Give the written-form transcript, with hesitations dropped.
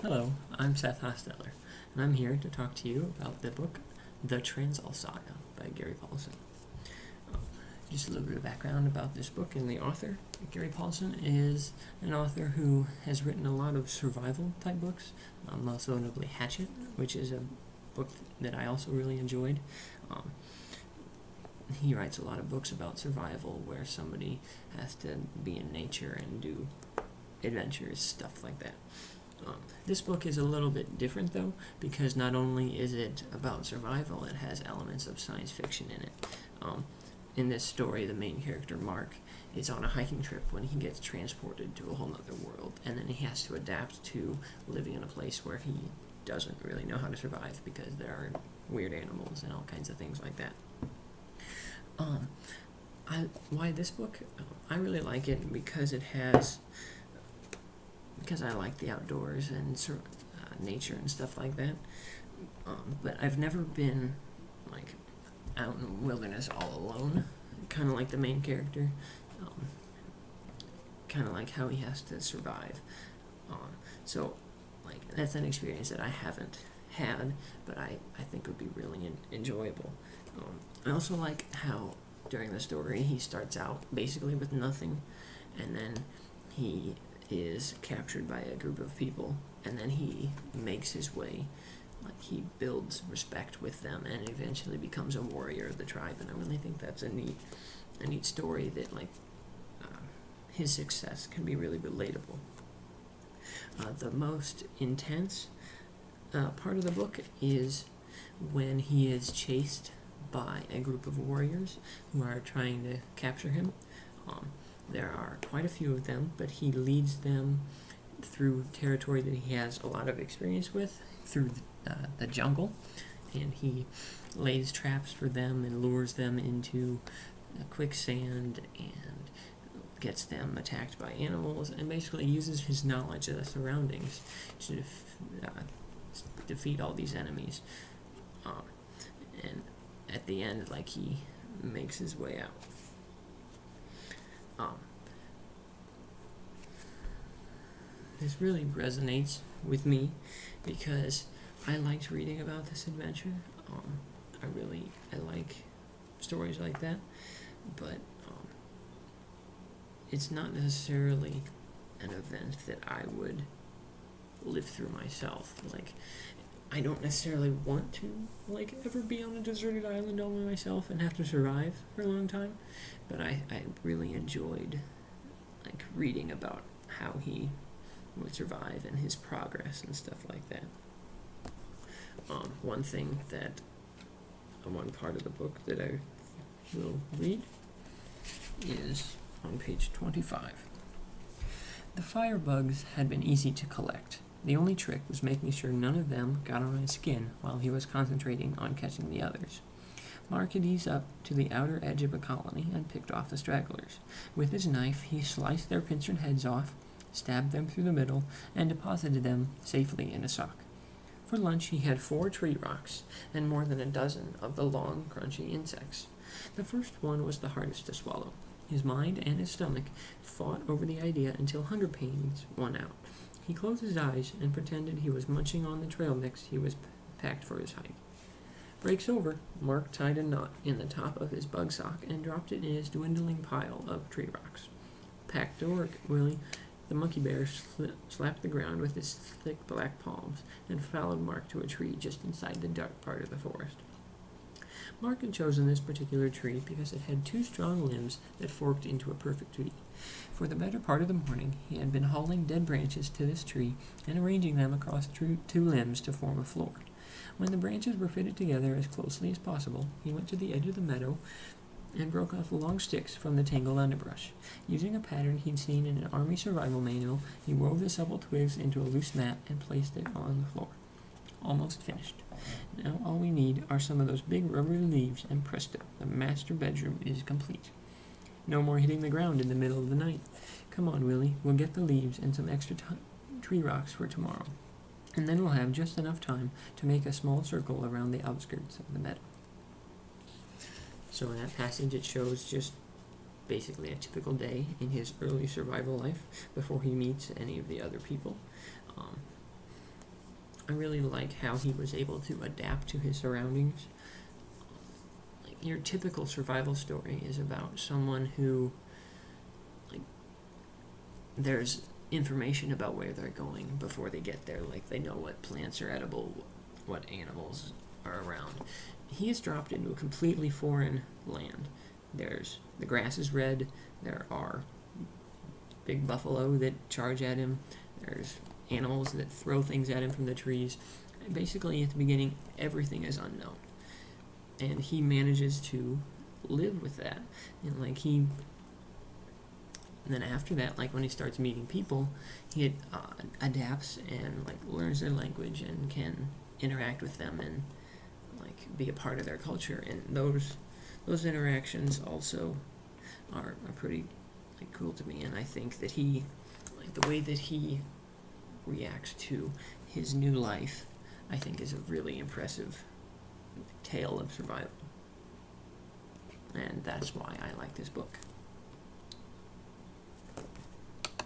Hello, I'm Seth Hosteller, and I'm here to talk to you about the book The Transall Saga by Gary Paulson. Just a little bit of background about this book and the author. Gary Paulson is an author who has written a lot of survival type books, most notably Hatchet, which is a book that I also really enjoyed. He writes a lot of books about survival where somebody has to be in nature and do adventures, stuff like that. This book is a little bit different, though, because not only is it about survival, it has elements of science fiction in it. In this story, the main character, Mark, is on a hiking trip when he gets transported to a whole other world, and then he has to adapt to living in a place where he doesn't really know how to survive because there are weird animals and all kinds of things like that. Why this book? I really like it because I like the outdoors and nature and stuff like that. But I've never been out in the wilderness all alone, kind of like the main character, kind of like how he has to survive. So that's an experience that I haven't had, but I think would be really enjoyable. I also like how during the story he starts out basically with nothing, and then he is captured by a group of people, and then he makes his way. He builds respect with them and eventually becomes a warrior of the tribe, and I really think that's a neat story that his success can be really relatable. The most intense part of the book is when he is chased by a group of warriors who are trying to capture him. There are quite a few of them, but he leads them through territory that he has a lot of experience with, through the jungle, and he lays traps for them and lures them into quicksand and gets them attacked by animals, and basically uses his knowledge of the surroundings to defeat all these enemies. And at the end, he makes his way out. This really resonates with me because I liked reading about this adventure. I like stories like that, but it's not necessarily an event that I would live through myself. I don't necessarily want to ever be on a deserted island all by myself and have to survive for a long time, but I really enjoyed reading about how he would survive and his progress and stuff like that. One part of the book that I will read is on page 25. The firebugs had been easy to collect. The only trick was making sure none of them got on his skin while he was concentrating on catching the others. Mark had eased up to the outer edge of a colony and picked off the stragglers. With his knife, he sliced their pincered heads off, stabbed them through the middle, and deposited them safely in a sock. For lunch, he had 4 tree rocks and more than a dozen of the long, crunchy insects. The first one was the hardest to swallow. His mind and his stomach fought over the idea until hunger pains won out. He closed his eyes and pretended he was munching on the trail mix he was packed for his hike. Breaks over, Mark tied a knot in the top of his bug sock and dropped it in his dwindling pile of tree rocks. Packed to work, Willie. The monkey bear slapped the ground with his thick black palms and followed Mark to a tree just inside the dark part of the forest. Mark had chosen this particular tree because it had 2 strong limbs that forked into a perfect V. For the better part of the morning, he had been hauling dead branches to this tree and arranging them across 2 limbs to form a floor. When the branches were fitted together as closely as possible, he went to the edge of the meadow and broke off long sticks from the tangled underbrush. Using a pattern he'd seen in an army survival manual, he wove the supple twigs into a loose mat and placed it on the floor. Almost finished. Now all we need are some of those big rubbery leaves, and presto, the master bedroom is complete. No more hitting the ground in the middle of the night. Come on, Willie, we'll get the leaves and some extra tree rocks for tomorrow, and then we'll have just enough time to make a small circle around the outskirts of the meadow. So in that passage, it shows just basically a typical day in his early survival life before he meets any of the other people. I really like how he was able to adapt to his surroundings. Like, your typical survival story is about someone who, like, there's information about where they're going before they get there. Like, they know what plants are edible, what animals are around. He is dropped into a completely foreign land. The grass is red. There are big buffalo that charge at him. There's animals that throw things at him from the trees. And basically, at the beginning, everything is unknown, and he manages to live with that. And then after that, like when he starts meeting people, he adapts and like learns their language and can interact with them and like be a part of their culture. And those interactions also are pretty like cool to me. And I think that he, like the way that he reacts to his new life, I think is a really impressive tale of survival. And that's why I like this book.